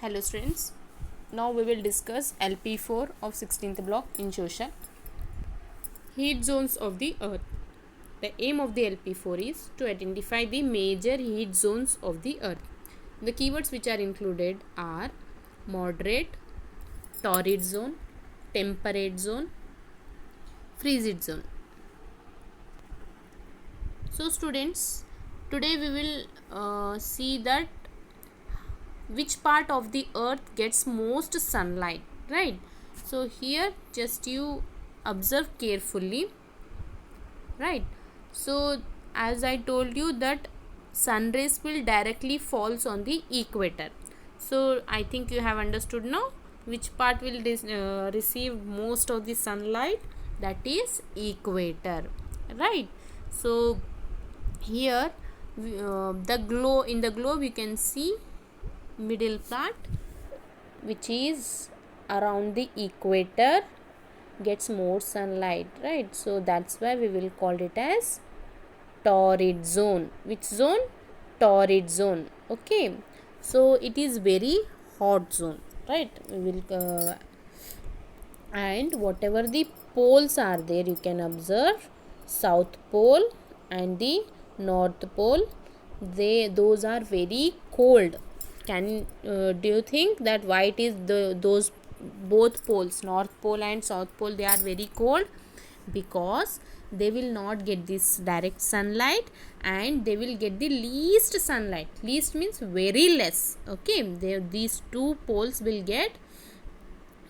Hello students, now we will discuss LP4 of 16th block in social. Heat zones of the earth. The aim of the LP4 is to identify the major heat zones of the earth. The keywords which are included are moderate, torrid zone, temperate zone, frigid zone. So students, today we will see that which part of the earth gets most sunlight, right? So here just you observe carefully, right? So as I told you that sun rays will directly falls on the equator. So I think you have understood now which part will receive most of the sunlight, that is equator, right? So here in the globe you can see middle part which is around the equator gets more sunlight, right? So that's why we will call it as torrid zone. Which zone? Torrid zone. Okay, so it is very hot zone, right? We will and whatever the poles are there, you can observe south pole and the north pole, those are very cold. Can do you think that why it is those both poles, north pole and south pole, they are very cold? Because they will not get this direct sunlight and they will get the least sunlight. Least means very less. Okay, these two poles will get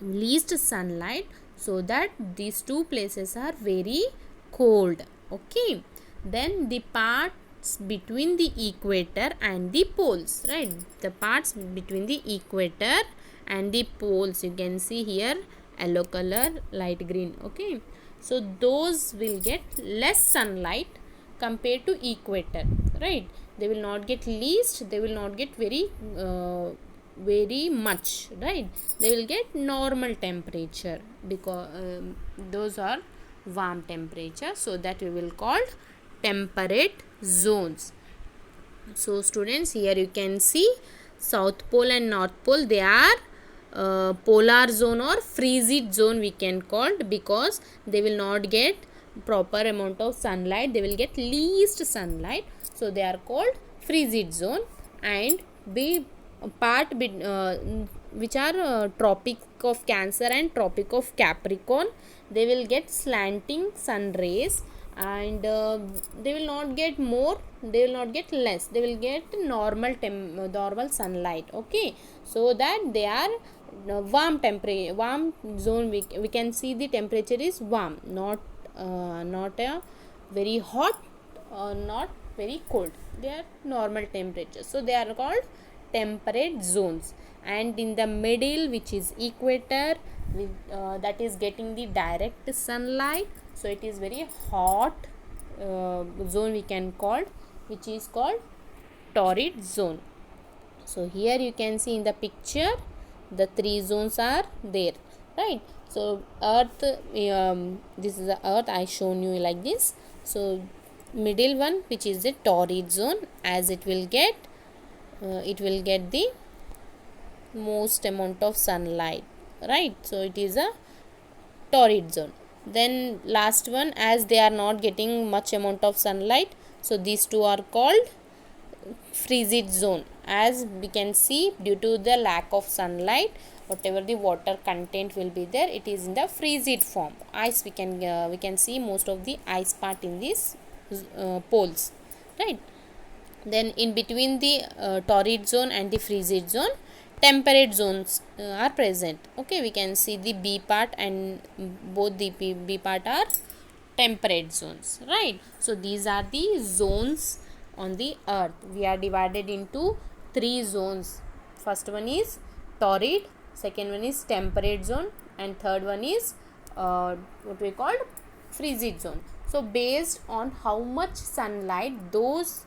least sunlight, so that these two places are very cold. Okay, then the parts between the equator and the poles, right? The parts between the equator and the poles, you can see here yellow color, light green. Okay, so those will get less sunlight compared to equator, right? They will not get least, they will not get very much, right? They will get normal temperature because those are warm temperature, so that we will call temperate zones. So students, here you can see south pole and north pole, they are polar zone or frigid zone we can call, because they will not get proper amount of sunlight, they will get least sunlight, so they are called frigid zone. And be part which are tropic of Cancer and tropic of Capricorn, they will get slanting sun rays, and they will not get more, they will not get less, they will get normal sunlight. Okay, so that they are warm zone. We can see the temperature is warm, not a very hot or not very cold, they are normal temperature, so they are called temperate zones. And in the middle, which is equator, that is getting the direct sunlight, so it is very hot zone we can call, which is called torrid zone. So here you can see in the picture the three zones are there, right? So earth, this is the earth I shown you like this. So middle one, which is the torrid zone, as it will get the most amount of sunlight, right? So it is a torrid zone. Then last one, as they are not getting much amount of sunlight, so these two are called frigid zone. As we can see, due to the lack of sunlight, whatever the water content will be there, it is in the frigid form. Ice, we can see most of the ice part in these poles, right? Then in between the torrid zone and the frigid zone, temperate zones are present. Okay, we can see the B part, and both the B part are temperate zones, right? So these are the zones on the earth. We are divided into three zones. First one is torrid, second one is temperate zone, and third one is what we called frigid zone. So based on how much sunlight those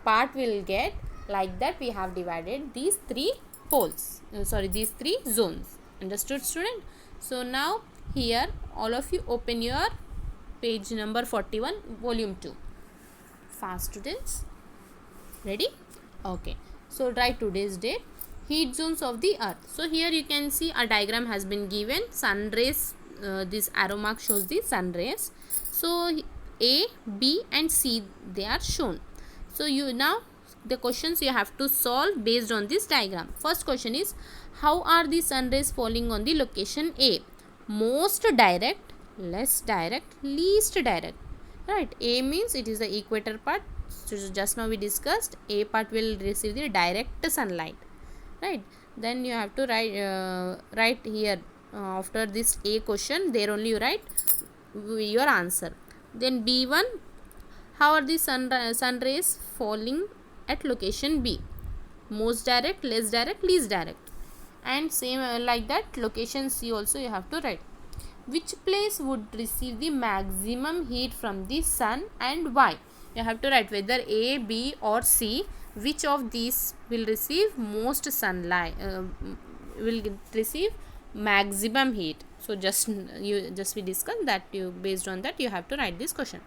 part will get, like that we have divided these three poles, these three zones. Understood, student? So now here all of you open your page number 41, volume 2. Fast, students. Ready? Okay, so write today's date. heat zones of the earth. So here you can see a diagram has been given. Sun rays, this arrow mark shows the sun rays. So A, B and C, they are shown. So you now the questions you have to solve based on this diagram. First question is, how are the sun rays falling on the location A? Most direct, less direct, least direct. Right, A means it is the equator part. So just now we discussed A part will receive the direct sunlight. Right, then you have to write here after this A question, there only you write your answer. Then B1, how are the sun rays falling at location B? Most direct, less direct, least direct. And same like that, location C also you have to write. Which place would receive the maximum heat from the sun and why? You have to write whether A, B or C, which of these will receive most sunlight, will receive maximum heat. So just we discussed that, you based on that you have to write this question.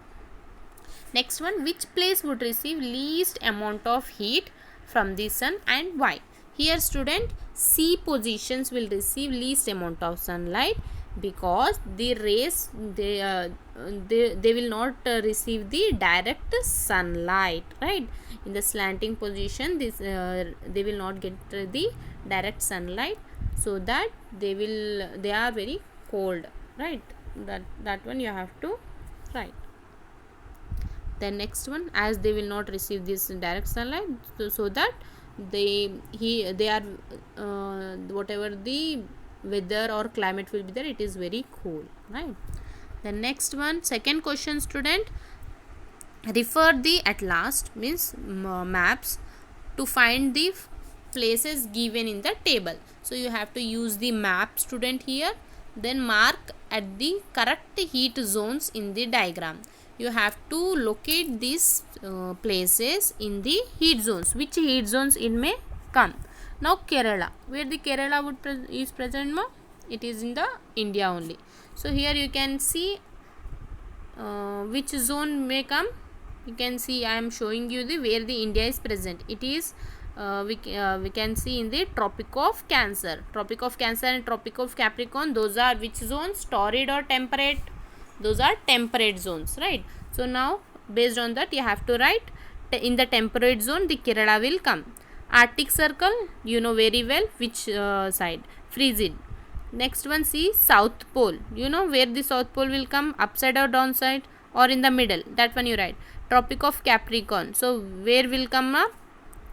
Next one, which place would receive least amount of heat from the sun and why? Here student, C positions will receive least amount of sunlight because the rays they will not receive the direct sunlight, right? In the slanting position, this they will not get the direct sunlight, so that they are very cold, right? That one you have to write. The next one, as they will not receive this direct sunlight, so that they are whatever the weather or climate will be there, it is very cool, right? The next one, second question student, refer the at last means maps to find the places given in the table. So you have to use the map student here, then mark at the correct heat zones in the diagram. You have to locate these places in the heat zones, which heat zones it may come. Now Kerala, where the Kerala would is present, ma? It is in the India only. So here you can see which zone may come. You can see I am showing you the where the India is present. It is we can see in the Tropic of Cancer. Tropic of Cancer and Tropic of Capricorn, those are which zones? Torrid or temperate? Those are temperate zones, right? So now based on that you have to write in the temperate zone the Kerala will come. Arctic Circle, you know very well which side, frigid. Next one, see South Pole, you know where the South Pole will come, upside or downside or in the middle, that one you write. Tropic of Capricorn, so where will come up,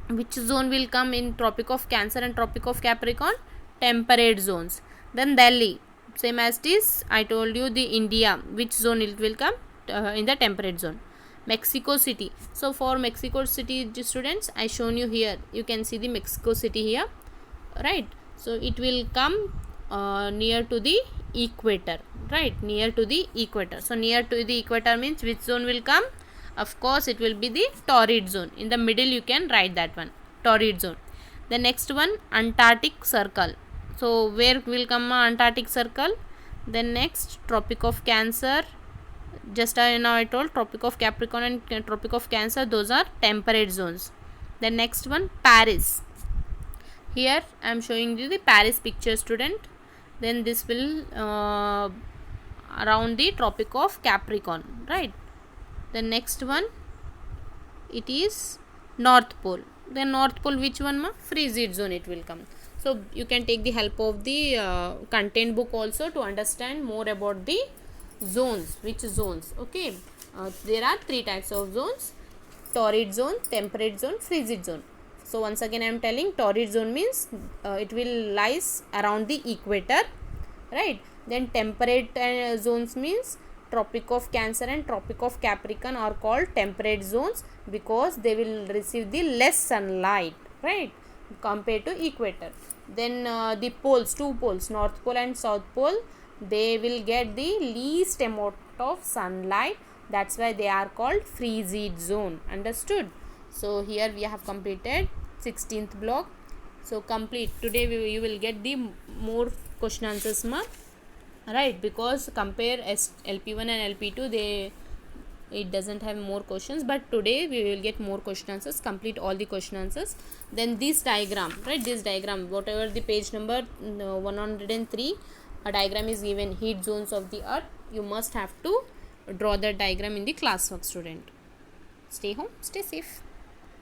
which zone will come in Tropic of Cancer and Tropic of Capricorn? Temperate zones. Then Delhi, same as this I told you the India, which zone it will come, in the temperate zone. Mexico City, so for Mexico City students I shown you here, you can see the Mexico City here, right? So it will come near to the equator, right? Near to the equator. So near to the equator means which zone will come? Of course it will be the torrid zone. In the middle you can write that one, torrid zone. The next one, Antarctic Circle, so where will come Antarctic Circle? Then next, Tropic of Cancer, just now I told Tropic of Capricorn and Tropic of Cancer, those are temperate zones. The next one, Paris, here I am showing you the Paris picture student. Then this will around the Tropic of Capricorn, right? The next one, it is North Pole. The North Pole, which one ma? Frigid zone it will come. So you can take the help of the content book also to understand more about the zones, which zones, okay? There are three types of zones: torrid zone, temperate zone, frigid zone. So once again I am telling, torrid zone means it will lies around the equator, right? Then temperate zones means Tropic of Cancer and Tropic of Capricorn are called temperate zones because they will receive the less sunlight, right, compared to equator. Then the poles, two poles, North Pole and South Pole, they will get the least amount of sunlight, that's why they are called frigid zone. Understood? So here we have completed 16th block. So complete today you will get the more question answers ma, right? Because compare LP1 and LP2, it doesn't have more questions, but today we will get more question answers. Complete all the question answers. Then this diagram, right, this diagram, whatever the page number 103, a diagram is given, heat zones of the earth. You must have to draw the diagram in the classwork, student. Stay home, stay safe.